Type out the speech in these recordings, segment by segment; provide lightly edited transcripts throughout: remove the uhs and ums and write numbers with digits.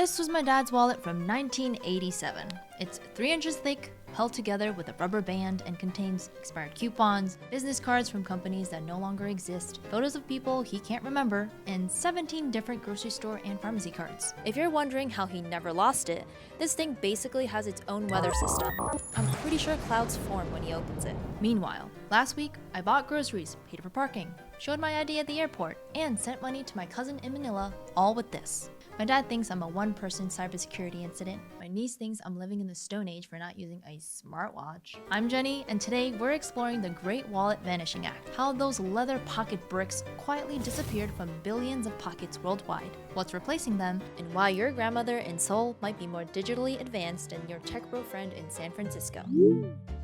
This was my dad's wallet from 1987. It's 3 inches thick, held together with a rubber band, and contains expired coupons, business cards from companies that no longer exist, photos of people he can't remember, and 17 different grocery store and pharmacy cards. If you're wondering how he never lost it, this thing basically has its own weather system. I'm pretty sure clouds form when he opens it. Meanwhile, last week, I bought groceries, paid for parking, showed my ID at the airport, and sent money to my cousin in Manila, all with this. My dad thinks I'm a one-person cybersecurity incident. My niece thinks I'm living in the Stone Age for not using a smartwatch. I'm Jenny, and today we're exploring the Great Wallet Vanishing Act, how those leather pocket bricks quietly disappeared from billions of pockets worldwide, what's replacing them, And why your grandmother in Seoul might be more digitally advanced than your tech bro friend in San Francisco.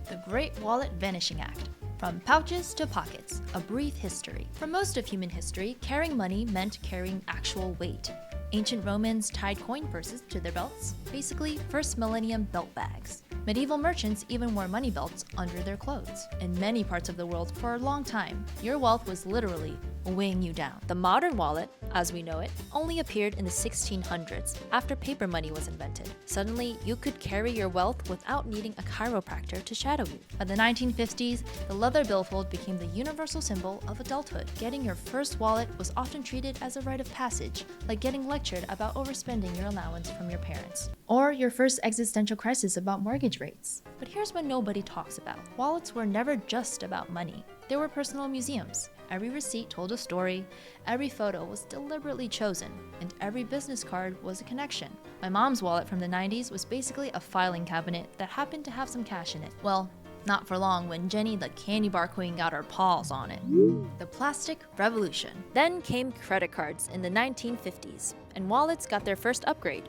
the Great Wallet Vanishing Act. From pouches to pockets, a brief history. For most of human history, carrying money meant carrying actual weight. Ancient Romans tied coin purses to their belts, basically first millennium belt bags. Medieval merchants even wore money belts under their clothes. In many parts of the world, for a long time, your wealth was literally weighing you down. The modern wallet, as we know it, only appeared in the 1600s after paper money was invented. Suddenly, you could carry your wealth without needing a chiropractor to shadow you. By the 1950s, the leather billfold became the universal symbol of adulthood. Getting your first wallet was often treated as a rite of passage, like getting lectured about overspending your allowance from your parents. Or your first existential crisis about mortgage rates. But here's what nobody talks about. Wallets were never just about money. They were personal museums. Every receipt told a story, every photo was deliberately chosen, and every business card was a connection. My mom's wallet from the 90s was basically a filing cabinet that happened to have some cash in it. Well, not for long when Jenny the candy bar queen got her paws on it. The plastic revolution. Then came credit cards in the 1950s, and wallets got their first upgrade.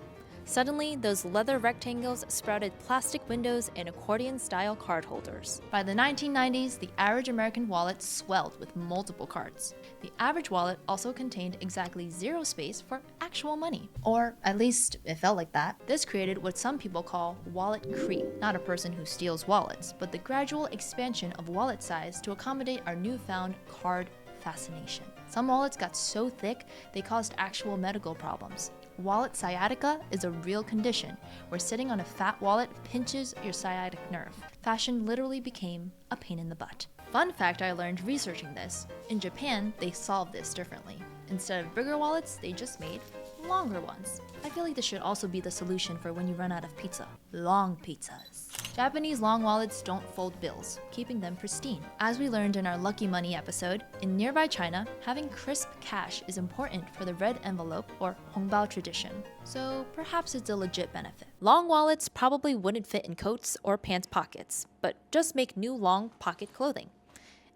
Suddenly, those leather rectangles sprouted plastic windows and accordion-style card holders. By the 1990s, the average American wallet swelled with multiple cards. The average wallet also contained exactly 0 space for actual money. Or at least it felt like that. This created what some people call wallet creep. Not a person who steals wallets, but the gradual expansion of wallet size to accommodate our newfound card fascination. Some wallets got so thick, they caused actual medical problems. Wallet sciatica is a real condition where sitting on a fat wallet pinches your sciatic nerve. Fashion literally became a pain in the butt. Fun fact I learned researching this, in Japan, they solved this differently. Instead of bigger wallets, they just made longer ones. I feel like this should also be the solution for when you run out of pizza. Long pizzas. Japanese long wallets don't fold bills, keeping them pristine. As we learned in our Lucky Money episode, in nearby China, having crisp cash is important for the red envelope or hongbao tradition. So perhaps it's a legit benefit. Long wallets probably wouldn't fit in coats or pants pockets, but just make new long pocket clothing.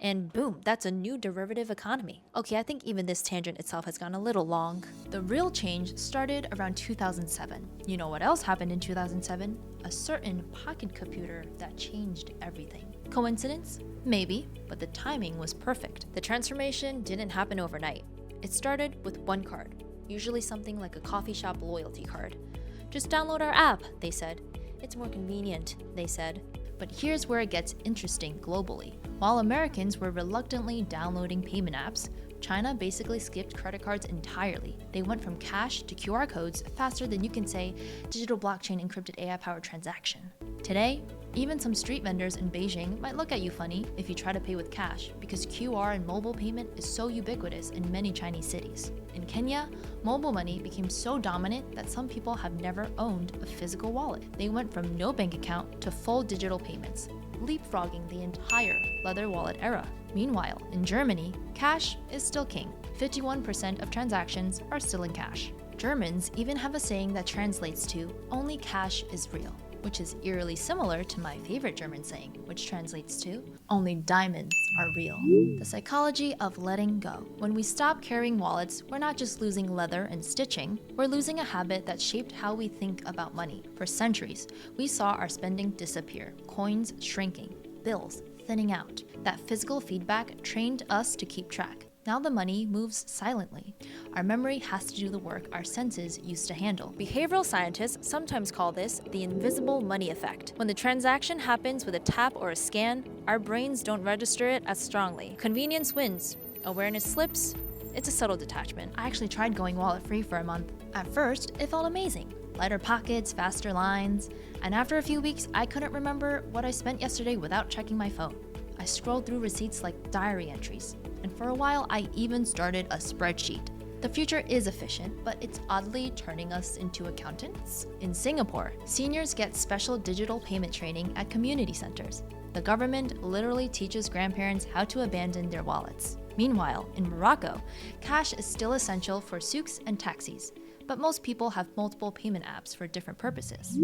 And boom, that's a new derivative economy. Okay, I think even this tangent itself has gone a little long. The real change started around 2007. You know what else happened in 2007? A certain pocket computer that changed everything. Coincidence? Maybe, but the timing was perfect. The transformation didn't happen overnight. It started with one card, usually something like a coffee shop loyalty card. Just download our app, they said. It's more convenient, they said. But here's where it gets interesting globally. While Americans were reluctantly downloading payment apps, China basically skipped credit cards entirely. They went from cash to QR codes faster than you can say digital blockchain encrypted AI-powered transaction. Today, even some street vendors in Beijing might look at you funny if you try to pay with cash because QR and mobile payment is so ubiquitous in many Chinese cities. In Kenya, mobile money became so dominant that some people have never owned a physical wallet. They went from no bank account to full digital payments, leapfrogging the entire leather wallet era. Meanwhile, in Germany, cash is still king. 51% of transactions are still in cash. Germans even have a saying that translates to, "Only cash is real," which is eerily similar to my favorite German saying, which translates to, "Only diamonds are real." The psychology of letting go. When we stop carrying wallets, we're not just losing leather and stitching, we're losing a habit that shaped how we think about money. For centuries, we saw our spending disappear, coins shrinking, bills thinning out. That physical feedback trained us to keep track. Now the money moves silently. Our memory has to do the work our senses used to handle. Behavioral scientists sometimes call this the invisible money effect. When the transaction happens with a tap or a scan, our brains don't register it as strongly. Convenience wins. Awareness slips. It's a subtle detachment. I actually tried going wallet free for a month. At first, it felt amazing. Lighter pockets, faster lines, and after a few weeks, I couldn't remember what I spent yesterday without checking my phone. I scrolled through receipts like diary entries, and for a while, I even started a spreadsheet. The future is efficient, but it's oddly turning us into accountants. In Singapore, seniors get special digital payment training at community centers. The government literally teaches grandparents how to abandon their wallets. Meanwhile, in Morocco, cash is still essential for souks and taxis, but most people have multiple payment apps for different purposes.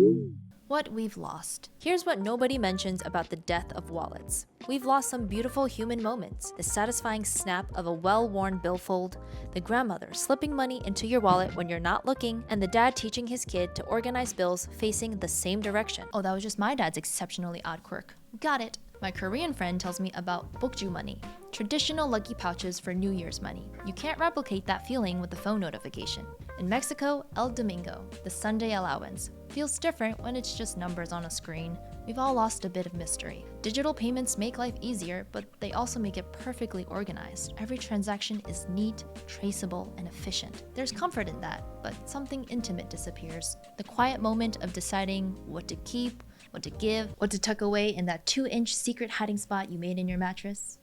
What we've lost. Here's what nobody mentions about the death of wallets. We've lost some beautiful human moments. The satisfying snap of a well-worn billfold, the grandmother slipping money into your wallet when you're not looking, and the dad teaching his kid to organize bills facing the same direction. Oh, that was just my dad's exceptionally odd quirk. Got it. My Korean friend tells me about bulging money, traditional lucky pouches for New Year's money. You can't replicate that feeling with the phone notification. In Mexico, El Domingo, the Sunday allowance, feels different when it's just numbers on a screen. We've all lost a bit of mystery. Digital payments make life easier, but they also make it perfectly organized. Every transaction is neat, traceable, and efficient. There's comfort in that, but something intimate disappears. The quiet moment of deciding what to keep, what to give, what to tuck away in that 2-inch secret hiding spot you made in your mattress.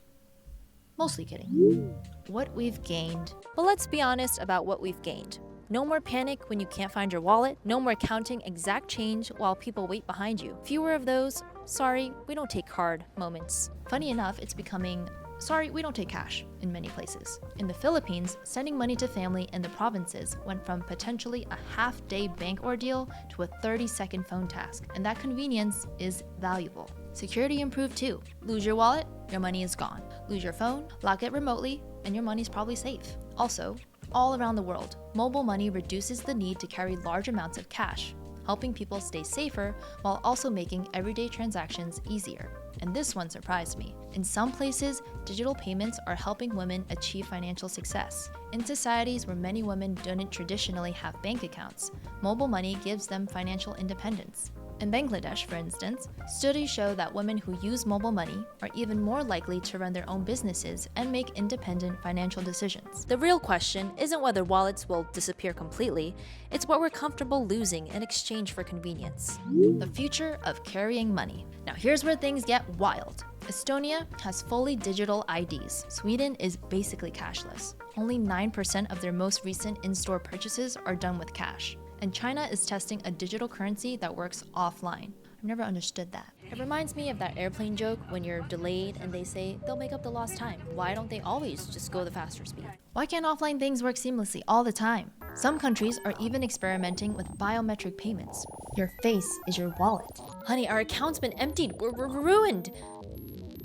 Mostly kidding. What we've gained. Well, let's be honest about what we've gained. No more panic when you can't find your wallet. No more counting exact change while people wait behind you. Fewer of those, sorry, we don't take card moments. Funny enough, it's becoming, sorry, we don't take cash in many places. In the Philippines, sending money to family in the provinces went from potentially a half-day bank ordeal to a 30-second phone task, and that convenience is valuable. Security improved too. Lose your wallet, your money is gone. Lose your phone, lock it remotely, and your money's probably safe. Also, all around the world, mobile money reduces the need to carry large amounts of cash, helping people stay safer while also making everyday transactions easier. And this one surprised me. In some places, digital payments are helping women achieve financial success. In societies where many women didn't traditionally have bank accounts, mobile money gives them financial independence. In Bangladesh, for instance, studies show that women who use mobile money are even more likely to run their own businesses and make independent financial decisions. The real question isn't whether wallets will disappear completely, it's what we're comfortable losing in exchange for convenience. The future of carrying money. Now here's where things get wild. Estonia has fully digital IDs. Sweden is basically cashless. Only 9% of their most recent in-store purchases are done with cash. And China is testing a digital currency that works offline. I've never understood that. It reminds me of that airplane joke when you're delayed and they say they'll make up the lost time. Why don't they always just go the faster speed? Why can't offline things work seamlessly all the time? Some countries are even experimenting with biometric payments. Your face is your wallet. Honey, our account's been emptied. We're ruined.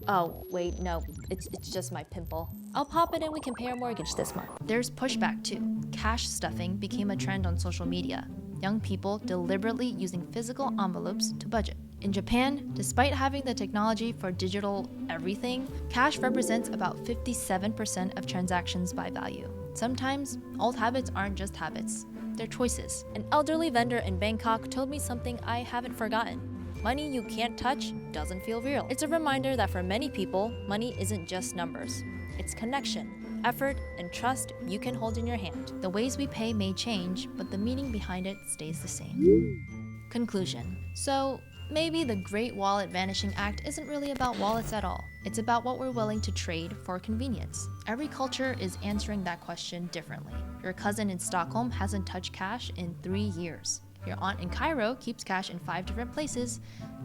Oh, wait, no. It's just my pimple. I'll pop it and we can pay our mortgage this month. There's pushback too. Cash stuffing became a trend on social media. Young people deliberately using physical envelopes to budget. In Japan, despite having the technology for digital everything, cash represents about 57% of transactions by value. Sometimes, old habits aren't just habits, they're choices. An elderly vendor in Bangkok told me something I haven't forgotten. Money you can't touch doesn't feel real. It's a reminder that for many people, money isn't just numbers. It's connection, effort, and trust you can hold in your hand. The ways we pay may change, but the meaning behind it stays the same. Conclusion. So, maybe the Great Wallet Vanishing Act isn't really about wallets at all. It's about what we're willing to trade for convenience. Every culture is answering that question differently. Your cousin in Stockholm hasn't touched cash in 3 years. Your aunt in Cairo keeps cash in 5 different places,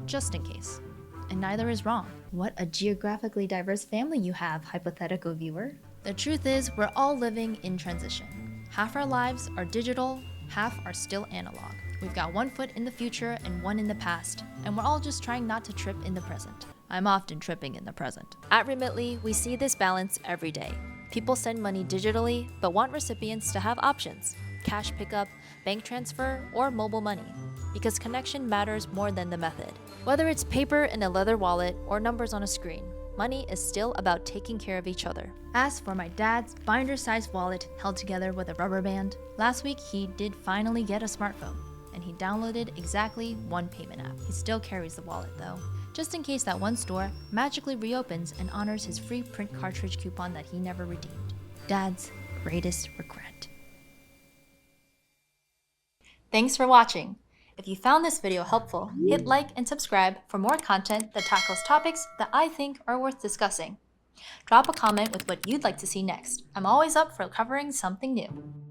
just in case. And neither is wrong. What a geographically diverse family you have, hypothetical viewer. The truth is, we're all living in transition. Half our lives are digital, half are still analog. We've got one foot in the future and one in the past, and we're all just trying not to trip in the present. I'm often tripping in the present. At Remitly, we see this balance every day. People send money digitally, but want recipients to have options: cash pickup, bank transfer, or mobile money. Because connection matters more than the method. Whether it's paper in a leather wallet or numbers on a screen, money is still about taking care of each other. As for my dad's binder-sized wallet held together with a rubber band, last week he did finally get a smartphone, and he downloaded exactly one payment app. He still carries the wallet though, just in case that one store magically reopens and honors his free print cartridge coupon that he never redeemed. Dad's greatest regret. Thanks for watching. If you found this video helpful, hit like and subscribe for more content that tackles topics that I think are worth discussing. Drop a comment with what you'd like to see next. I'm always up for covering something new.